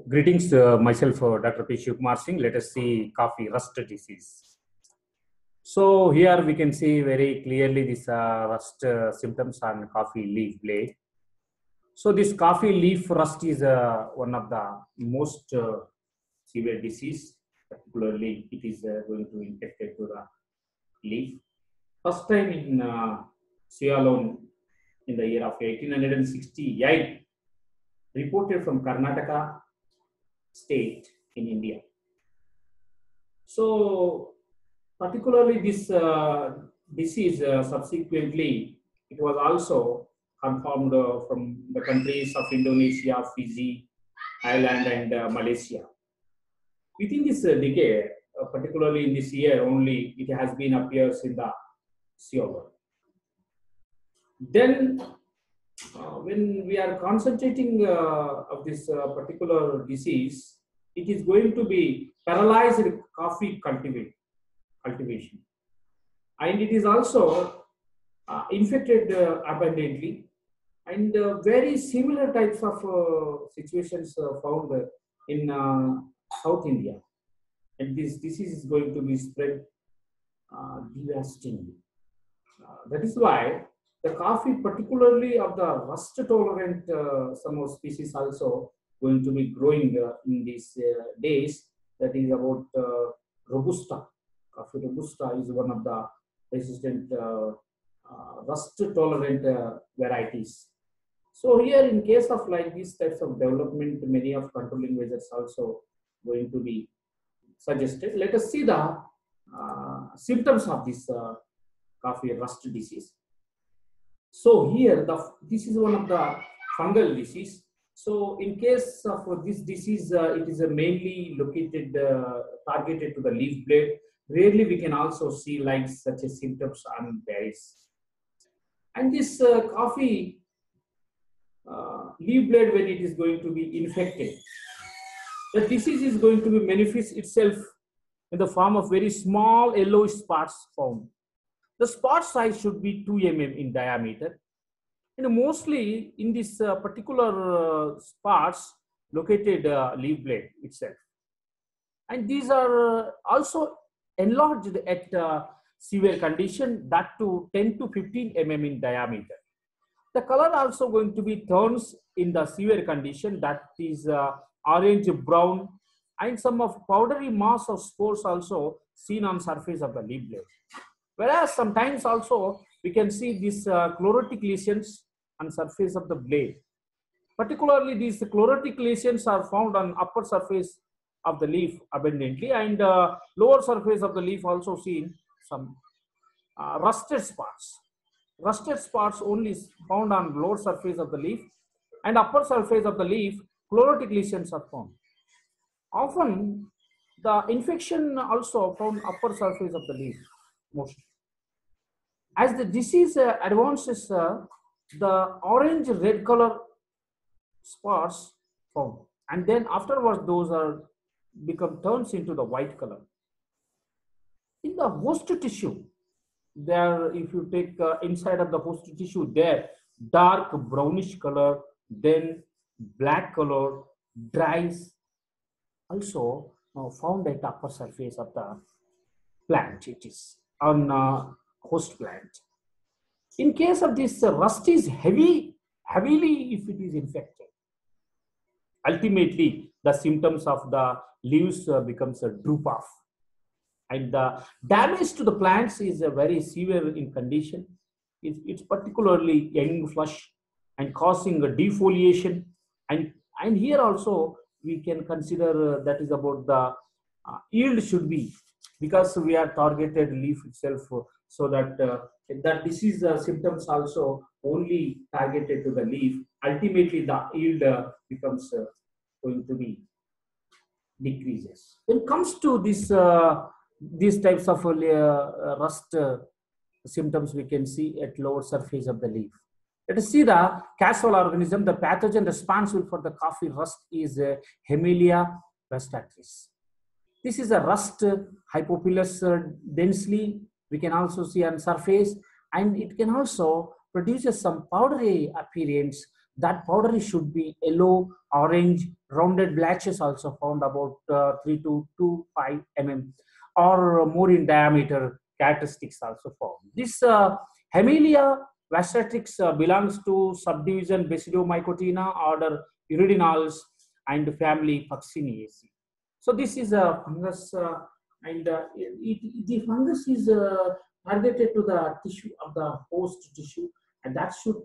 Greetings, myself, Dr. P. Shivkumar Singh. Let us see coffee rust disease. So here we can see very clearly this rust symptoms on coffee leaf blade. So this coffee leaf rust is one of the most severe disease. Particularly, it is going to infect to the leaf. First time in Ceylon in the year of 1868, reported from Karnataka state in India. So particularly this disease subsequently, it was also confirmed from the countries of Indonesia, Fiji, Ireland, and Malaysia. Within this decade, particularly in this year only, it has been appears in the Seoul. Then, when we are concentrating of this particular disease, it is going to be paralyzed coffee cultivation, and it is also infected abundantly, and very similar types of situations found in South India, and this disease is going to be spread devastatingly. That is why the coffee, particularly of the rust tolerant some of species, also going to be growing in these days. That is about Robusta. Coffee Robusta is one of the resistant rust tolerant varieties. So here, in case of like these types of development, many of controlling measures also going to be suggested. Let us see the symptoms of this coffee rust disease. So here, this is one of the fungal disease. So in case of this disease, it is mainly located, targeted to the leaf blade. Rarely we can also see like such as symptoms on berries. And this coffee leaf blade, when it is going to be infected, the disease is going to be manifest itself in the form of very small yellowish spots found. The spot size should be 2 mm in diameter, and mostly in this particular spots located leaf blade itself. And these are also enlarged at severe condition, that to 10 to 15 mm in diameter. The color also going to be turns in the severe condition, that is orange brown, and some of powdery mass of spores also seen on surface of the leaf blade. Whereas sometimes also we can see these chlorotic lesions on surface of the blade. Particularly these chlorotic lesions are found on upper surface of the leaf abundantly, and lower surface of the leaf also seen some rusted spots. Rusted spots only found on lower surface of the leaf, and upper surface of the leaf chlorotic lesions are found. Often the infection also found upper surface of the leaf mostly. As the disease advances, the orange red color spots found, and then afterwards those are become turns into the white color. In the host tissue, there, if you take inside of the host tissue, there dark brownish color, then black color, dries also found at upper surface of the plant. It is on host plant. In case of this, rust is heavily if it is infected. Ultimately, the symptoms of the leaves becomes a droop off, and the damage to the plants is very severe in condition. It's particularly young flush and causing a defoliation, and here also we can consider that is about the yield should be, because we are targeted leaf itself, so that that disease symptoms also only targeted to the leaf. Ultimately, the yield becomes going to be decreases. When it comes to this these types of rust symptoms, we can see at lower surface of the leaf. Let us see the causal organism. The pathogen responsible for the coffee rust is Haemelia rustaceus. This is a rust hypophilus densely. We can also see on surface, and it can also produce some powdery appearance that powder should be yellow, orange, rounded blotches also found about 3 to 5 mm or more in diameter characteristics also found. This Hemilia vastatrix belongs to subdivision Basidiomycotina, order Iridinales, and family Fuchsiniaceae. So this is a fungus, and the fungus is targeted to the tissue of the host tissue, and that should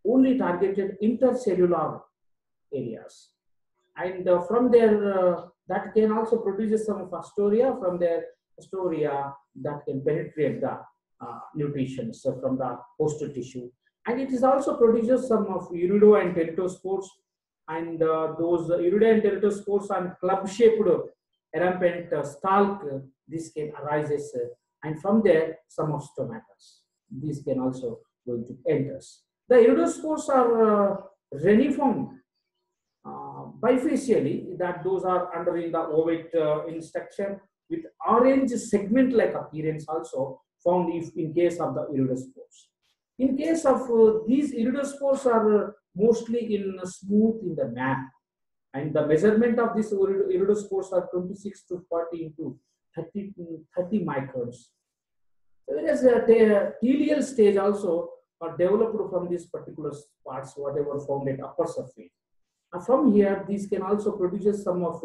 only targeted intercellular areas. And from there, that can also produce some Astoria. From there, Astoria that can penetrate the nutrition from the host tissue. And it is also produces some of irido and teratospores, and those irido and teratospores and club-shaped rampant stalk, this can arises, and from there some of stomatas. These can also going to enter. The iridospores are reniform bifacially, that those are under in the ovate in structure with orange segment-like appearance also found if in case of the iridospores. In case of these iridospores are mostly in smooth in the man, and the measurement of these iridospores are 26 to 40 into 30 microns. Whereas the teleal stage also are developed from these particular parts, whatever found at upper surface. From here, these can also produce some of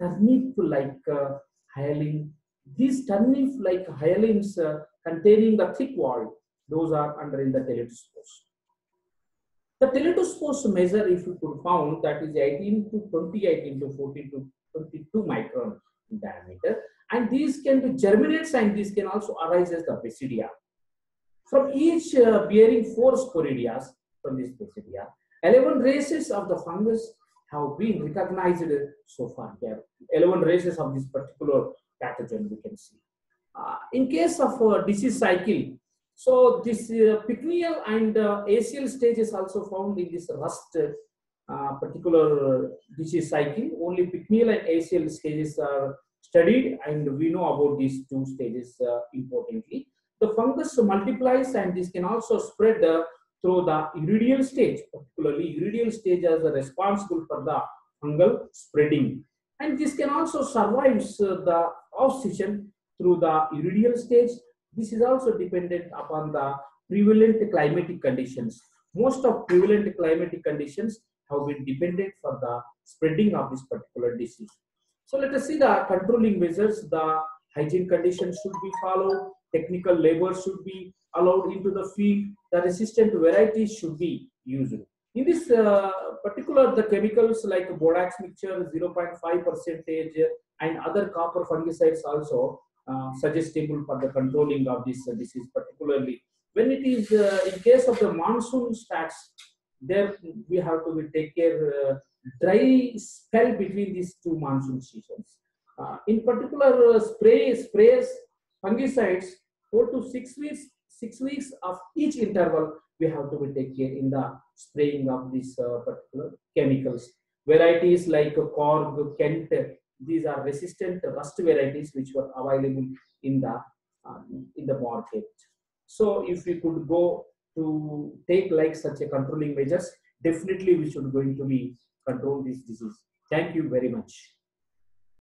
turnip-like hyaline. These turnip-like hyalines containing the thick wall, those are under in the teletospores. The teletospores measure, if you could found, that is 18 to 28 into 14 to 22 micron in diameter, and these can be germinates, and these can also arise as the basidia. From each bearing 4 sporidias from this basidia, 11 races of the fungus have been recognized so far. There 11 races of this particular pathogen we can see. In case of disease cycle, so this pycnial and acial stages also found in this rust particular disease cycle. Only pycnial and acial stages are studied, and we know about these two stages importantly. The fungus multiplies, and this can also spread through the iridial stage. Particularly, iridial stage is responsible for the fungal spreading, and this can also survive the off-season through the iridial stage. This is also dependent upon the prevalent climatic conditions. Most of prevalent climatic conditions have been dependent for the spreading of this particular disease. So let us see the controlling measures. The hygiene conditions should be followed. Technical labor should be allowed into the field. The resistant varieties should be used. In this particular, the chemicals like borax mixture 0.5% and other copper fungicides also suggestible for the controlling of this disease. Particularly when it is in case of the monsoon starts, there we have to take care dry spell between these two monsoon seasons. In particular, sprayers, fungicides 4 to 6 weeks of each interval we have to take care in the spraying of these particular chemicals. Varieties like Korg, Kent, these are resistant rust varieties which were available in the market. So if we could go to take like such a controlling measures, definitely we should going to be control this disease. Thank you very much.